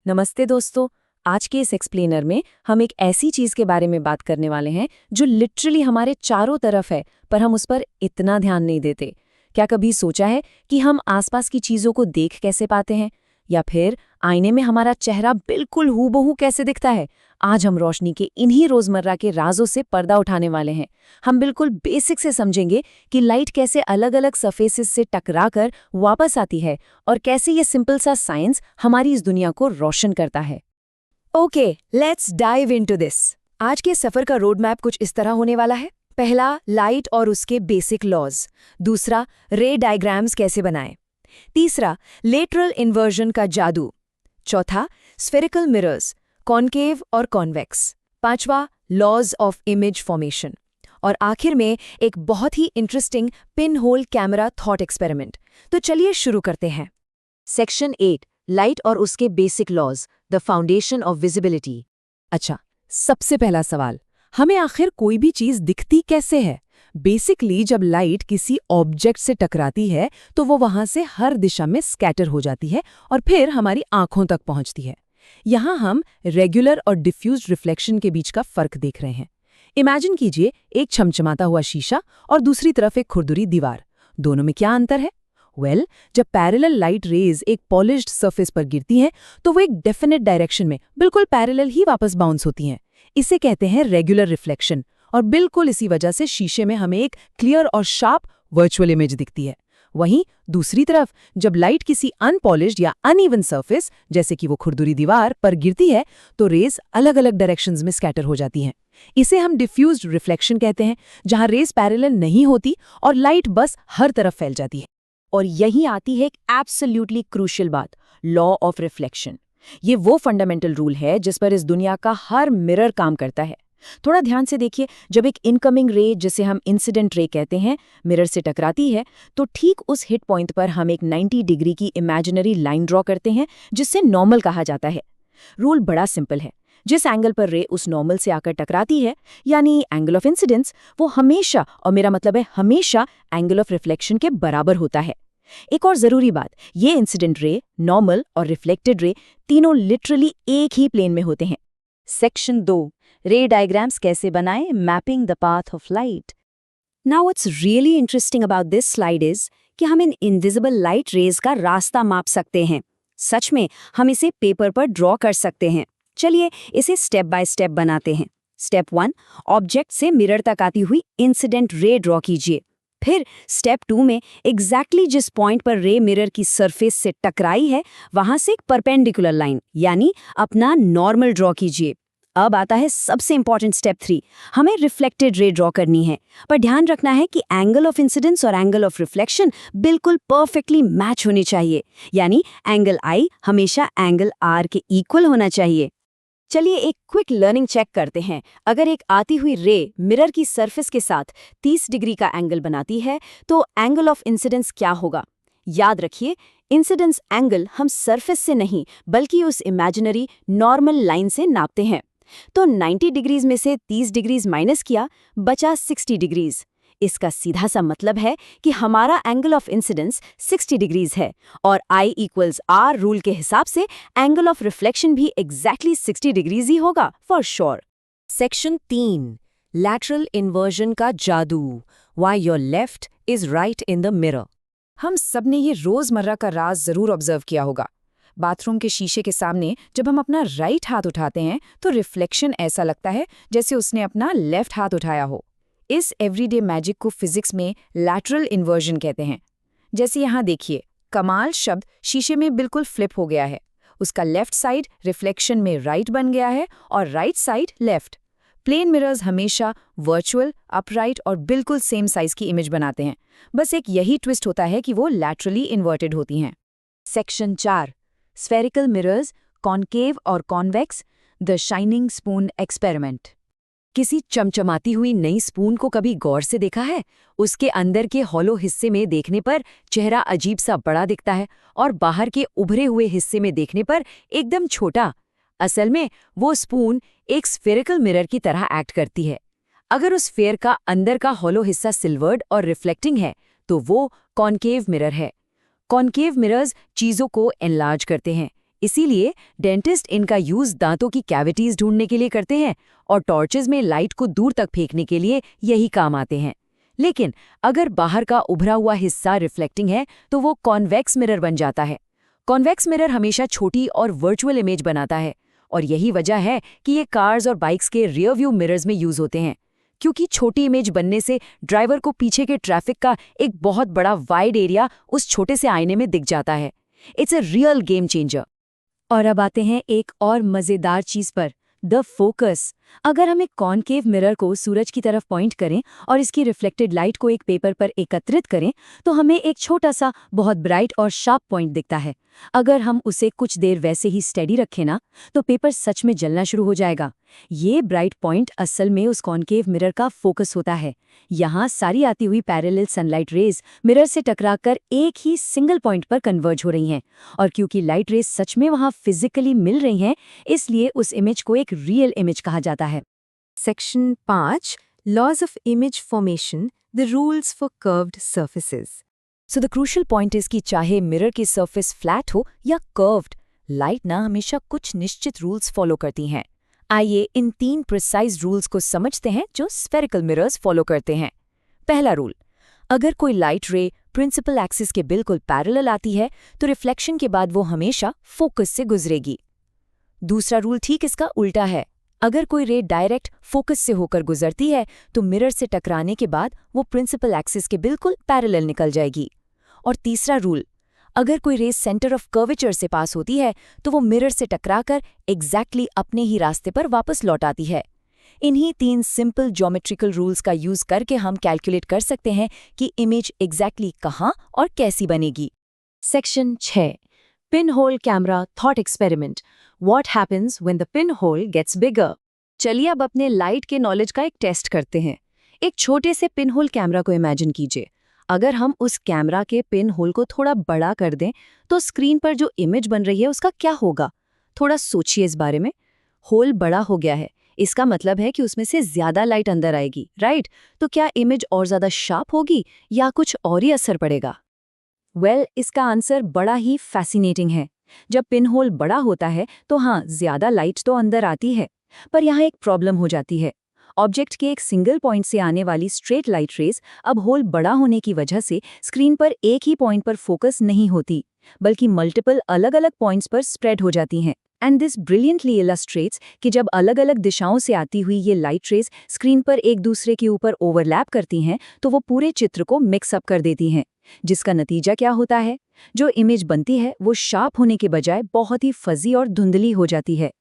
नमस्ते दोस्तों। आज के इस एक्सप्लेनर में हम एक ऐसी चीज के बारे में बात करने वाले हैं जो लिटरली हमारे चारों तरफ है, पर हम उस पर इतना ध्यान नहीं देते। क्या कभी सोचा है कि हम आसपास की चीजों को देख कैसे पाते हैं, या फिर आईने में हमारा चेहरा बिल्कुल हूबहू कैसे दिखता है? आज हम रोशनी के इन्हीं रोजमर्रा के राजों से पर्दा उठाने वाले हैं। हम बिल्कुल बेसिक से समझेंगे कि लाइट कैसे अलग अलग सरफेसेस से टकराकर वापस आती है और कैसे ये सिंपल सा साइंस हमारी इस दुनिया को रोशन करता है। Okay, let's dive into this. आज के सफर का रोड मैप कुछ इस तरह होने वाला है। पहला, लाइट और उसके बेसिक लॉज। दूसरा, रे डायग्राम्स कैसे बनाएं। तीसरा, लेटरल इन्वर्जन का जादू। चौथा, स्फेरिकल मिरर्स, कॉनकेव और कॉन्वेक्स। पांचवा, लॉज ऑफ इमेज फॉर्मेशन। और आखिर में एक बहुत ही interesting pin hole camera thought experiment. तो चलिए शुरू करते हैं। सेक्शन 8, लाइट और उसके basic laws, the foundation of visibility. अच्छा, सबसे पहला सवाल, हमें आखिर कोई भी चीज दिखती कैसे है? बेसिकली जब लाइट किसी ऑब्जेक्ट से टकराती है तो वो वहां से हर दिशा में स्कैटर हो जाती है और फिर हमारी आंखों तक पहुंचती है। यहां हम रेगुलर और डिफ्यूज्ड रिफ्लेक्शन के बीच का फर्क देख रहे हैं। इमेजिन कीजिए एक चमचमाता हुआ शीशा और दूसरी तरफ एक खुरदुरी दीवार। दोनों में क्या अंतर है? जब पैरेलल लाइट रेज एक पॉलिश्ड सरफेस पर गिरती हैं तो वो एक डेफिनेट डायरेक्शन में बिल्कुल पैरेलल ही वापस बाउंस होती हैं। इसे कहते हैं रेगुलर रिफ्लेक्शन, और बिल्कुल इसी वजह से शीशे में हमें एक क्लियर और शार्प वर्चुअल इमेज दिखती है। वहीं दूसरी तरफ जब लाइट किसी अनपॉलिश्ड या अनइवन सरफेस, जैसे कि वो खुरदुरी दीवार, पर गिरती है तो रेज अलग अलग डायरेक्शंस में स्कैटर हो जाती हैं। इसे हम डिफ्यूज्ड रिफ्लेक्शन कहते हैं, जहां रेज पैरेलल नहीं होती और लाइट बस हर तरफ फैल जाती है। और यहीं आती है एक एब्सोल्युटली क्रूशियल बात, लॉ ऑफ रिफ्लेक्शन। ये वो फंडामेंटल रूल है जिस पर इस दुनिया का हर मिरर काम करता है। थोड़ा ध्यान से देखिए, जब एक इनकमिंग रे, जिसे हम इंसिडेंट रे कहते हैं, मिरर से टकराती है तो ठीक उस हिट पॉइंट पर हम एक 90 डिग्री की इमेजिनरी लाइन ड्रॉ करते हैं, जिससे नॉर्मल कहा जाता है। रूल बड़ा सिंपल है। जिस एंगल पर रे उस नॉर्मल से आकर टकराती है, यानी एंगल ऑफ इंसिडेंस, वो हमेशा, और मेरा मतलब है हमेशा, एंगल ऑफ रिफ्लेक्शन के बराबर होता है। एक और जरूरी बात, ये इंसिडेंट रे, नॉर्मल और रिफ्लेक्टेड रे तीनों लिटरली एक ही प्लेन में होते हैं। सेक्शन 2, रे डायग्राम्स कैसे बनाएं, mapping the path of light. Now what's really interesting about this slide is कि हम इन इनविजिबल लाइट रेज का रास्ता माप सकते हैं। सच में हम इसे पेपर पर ड्रॉ कर सकते हैं। चलिए इसे स्टेप बाय स्टेप बनाते हैं। स्टेप 1, ऑब्जेक्ट से मिरर तक आती हुई इंसिडेंट रे ड्रॉ कीजिए। फिर स्टेप 2 में एग्जैक्टली जिस पॉइंट पर रे मिरर की सरफेस से टकराई है, वहां से एक परपेंडिकुलर लाइन, यानी अपना नॉर्मल ड्रॉ कीजिए। अब आता है सबसे इंपॉर्टेंट स्टेप 3, हमें रिफ्लेक्टेड रे ड्रॉ करनी है। पर ध्यान रखना है कि एंगल ऑफ इंसिडेंस और एंगल ऑफ रिफ्लेक्शन बिल्कुल परफेक्टली मैच होनी चाहिए, यानी एंगल आई हमेशा एंगल आर के इक्वल होना चाहिए। चलिए एक क्विक लर्निंग चेक करते हैं। अगर एक आती हुई रे मिरर की सरफेस के साथ 30 डिग्री का एंगल बनाती है तो एंगल ऑफ इंसिडेंस क्या होगा? याद रखिए, इंसिडेंस एंगल हम सरफेस से नहीं बल्कि उस इमेजिनरी नॉर्मल लाइन से नापते हैं। तो 90 डिग्रीज में से 30 डिग्रीज माइनस किया, बचा 60 डिग्रीज। इसका सीधा सा मतलब है कि हमारा एंगल ऑफ इंसिडेंस 60 डिग्रीज है, और I = R रूल के हिसाब से एंगल ऑफ रिफ्लेक्शन भी एग्जैक्टली 60 डिग्रीज ही होगा, for sure. Section 3, lateral inversion का जादू, why your left is right in the mirror. हम सबने ये रोजमर्रा का राज जरूर ऑब्जर्व किया होगा। बाथरूम के शीशे के सामने जब हम अपना राइट हाथ उठाते हैं तो रिफ्लेक्शन ऐसा लगता है जैसे उसने अपना लेफ्ट हाथ उठाया हो। इस एवरीडे मैजिक को फिजिक्स में लैटरल इन्वर्जन कहते हैं। जैसे यहाँ देखिए, कमाल शब्द शीशे में बिल्कुल फ्लिप हो गया है। उसका लेफ्ट साइड रिफ्लेक्शन में राइट बन गया है और right side left. Plane mirrors हमेशा वर्चुअल, अपराइट और बिल्कुल सेम साइज की इमेज बनाते हैं। बस एक यही ट्विस्ट होता है कि वो लैटरली इन्वर्टेड होती हैं। सेक्शन 4, स्फेरिकल मिरर्स, कॉनकेव और convex, the shining spoon experiment. किसी चमचमाती हुई नई स्पून को कभी गौर से देखा है? उसके अंदर के हॉलो हिस्से में देखने पर चेहरा अजीब सा बड़ा दिखता है और बाहर के उभरे हुए हिस्से में देखने पर एकदम छोटा। असल में वो स्पून एक स्फेरिकल मिरर की तरह एक्ट करती है। अगर उस स्फेयर का अंदर का हॉलो हिस्सा सिल्वर्ड और रिफ्लेक्टिंग है तो वो कॉनकेव मिरर है। कॉनकेव मिरर्स चीजों को एनलार्ज करते हैं, इसीलिए डेंटिस्ट इनका यूज दांतों की कैविटीज ढूंढने के लिए करते हैं और टॉर्चेज में लाइट को दूर तक फेंकने के लिए यही काम आते हैं। लेकिन अगर बाहर का उभरा हुआ हिस्सा रिफ्लेक्टिंग है तो वो कॉन्वेक्स मिरर बन जाता है। कॉन्वेक्स मिरर हमेशा छोटी और वर्चुअल इमेज बनाता है और यही वजह है कि ये कार्स और बाइक्स के रियर व्यू मिरर्स में यूज होते हैं, क्योंकि छोटी इमेज बनने से ड्राइवर को पीछे के ट्रैफिक का एक बहुत बड़ा वाइड एरिया उस छोटे से आईने में दिख जाता है। It's a real game changer. और अब आते हैं एक और मज़ेदार चीज़ पर, द फोकस। अगर हम एक कॉनकेव मिरर को सूरज की तरफ पॉइंट करें और इसकी रिफ्लेक्टेड लाइट को एक पेपर पर एकत्रित करें तो हमें एक छोटा सा बहुत ब्राइट और शार्प पॉइंट दिखता है। अगर हम उसे कुछ देर वैसे ही स्टेडी रखें ना तो पेपर सच में जलना शुरू हो जाएगा। ये ब्राइट पॉइंट असल में उस कॉनकेव मिरर का फोकस होता है। यहाँ सारी आती हुई पैरेलल सनलाइट रेज मिरर से टकराकर एक ही सिंगल पॉइंट पर कन्वर्ज हो रही हैं और क्योंकि लाइट रेज सच में वहाँ फिजिकली मिल रही हैं इसलिए उस इमेज को एक रियल इमेज कहा जाता है। Section 5 laws of image formation, the rules for curved surfaces. So the crucial point is कि चाहे मिरर की सरफेस फ्लैट हो या कर्व्ड, लाइट ना हमेशा कुछ निश्चित रूल्स फॉलो करती हैं। आइए इन 3 प्रिसाइज रूल्स को समझते हैं जो स्फेरिकल मिरर्स फॉलो करते हैं। पहला रूल, अगर कोई लाइट रे प्रिंसिपल एक्सिस के बिल्कुल पैरेलल आती है तो रिफ्लेक्शन के बाद वो हमेशा फोकस से गुजरेगी। दूसरा रूल ठीक इसका उल्टा है, अगर कोई रे डायरेक्ट फोकस से होकर गुजरती है तो मिरर से टकराने के बाद वो प्रिंसिपल एक्सिस के बिल्कुल पैरेलल निकल जाएगी। और तीसरा रूल, अगर कोई रे सेंटर ऑफ कर्वेचर से पास होती है तो वो मिरर से टकराकर एग्जैक्टली अपने ही रास्ते पर वापस लौट आती है। इन्हीं 3 सिंपल ज्योमेट्रिकल रूल्स का यूज करके हम कैलकुलेट कर सकते हैं कि इमेज एग्जैक्टली कहाँ और कैसी बनेगी। Section 6 pin hole camera thought experiment, what happens when the pin hole gets bigger. चलिए अब अपने लाइट के नॉलेज का एक टेस्ट करते हैं। एक छोटे से पिन होल कैमरा को इमेजिन कीजिए। अगर हम उस कैमरा के पिन होल को थोड़ा बड़ा कर दें तो स्क्रीन पर जो इमेज बन रही है उसका क्या होगा? थोड़ा सोचिए इस बारे में। होल बड़ा हो गया है, इसका मतलब है कि उसमें से ज्यादा लाइट अंदर आएगी, राइट? तो क्या इमेज और ज्यादा शार्प होगी या कुछ और ही असर पड़ेगा? इसका आंसर बड़ा ही फैसिनेटिंग है। जब पिन होल बड़ा होता है तो हाँ, ज्यादा लाइट तो अंदर आती है, पर यहाँ एक प्रॉब्लम हो जाती है। ऑब्जेक्ट के एक सिंगल पॉइंट से आने वाली स्ट्रेट लाइट रेज अब होल बड़ा होने की वजह से स्क्रीन पर एक ही पॉइंट पर फोकस नहीं होती, बल्कि मल्टीपल अलग अलग पॉइंट्स पर स्प्रेड हो जाती हैं। एंड दिस ब्रिलियंटली इलस्ट्रेट्स कि जब अलग अलग दिशाओं से आती हुई ये लाइट रेज स्क्रीन पर एक दूसरे के ऊपर ओवरलैप करती हैं तो वो पूरे चित्र को मिक्सअप कर देती हैं, जिसका नतीजा क्या होता है? जो इमेज बनती है वो शार्प होने के बजाय बहुत ही फजी और धुंधली हो जाती है।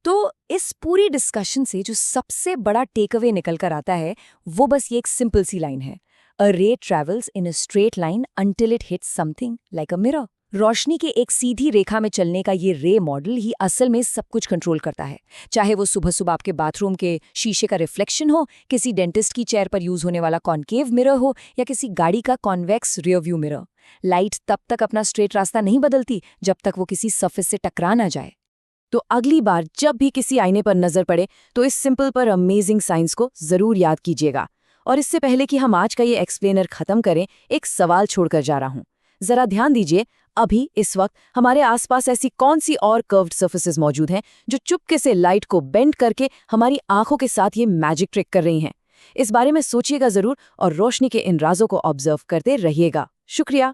तो इस पूरी डिस्कशन से जो सबसे बड़ा टेक अवे निकल कर आता है वो बस ये एक सिंपल सी लाइन है, a ray travels in a straight line until it hits something like a mirror. रोशनी के एक सीधी रेखा में चलने का ये रे मॉडल ही असल में सब कुछ कंट्रोल करता है, चाहे वो सुबह सुबह आपके बाथरूम के शीशे का रिफ्लेक्शन हो, किसी डेंटिस्ट की चेयर पर यूज होने वाला कॉनकेव मिरर हो या किसी गाड़ी का convex rear view mirror. Light तब तक अपना स्ट्रेट रास्ता नहीं बदलती जब तक वो किसी सरफेस से टकरा ना जाए। तो अगली बार जब भी किसी आईने पर नजर पड़े तो इस सिंपल पर अमेजिंग साइंस को जरूर याद कीजिएगा। और इससे पहले कि हम आज का ये एक्सप्लेनर खत्म करें, एक सवाल छोड़कर जा रहा हूँ। जरा ध्यान दीजिए, अभी इस वक्त हमारे आसपास ऐसी कौन सी और कर्व्ड सर्फेसेस मौजूद हैं जो चुपके से लाइट को बेंड करके हमारी आंखों के साथ ये मैजिक ट्रिक कर रही हैं? इस बारे में सोचिएगा जरूर और रोशनी के इन राजों को ऑब्जर्व करते रहिएगा। शुक्रिया।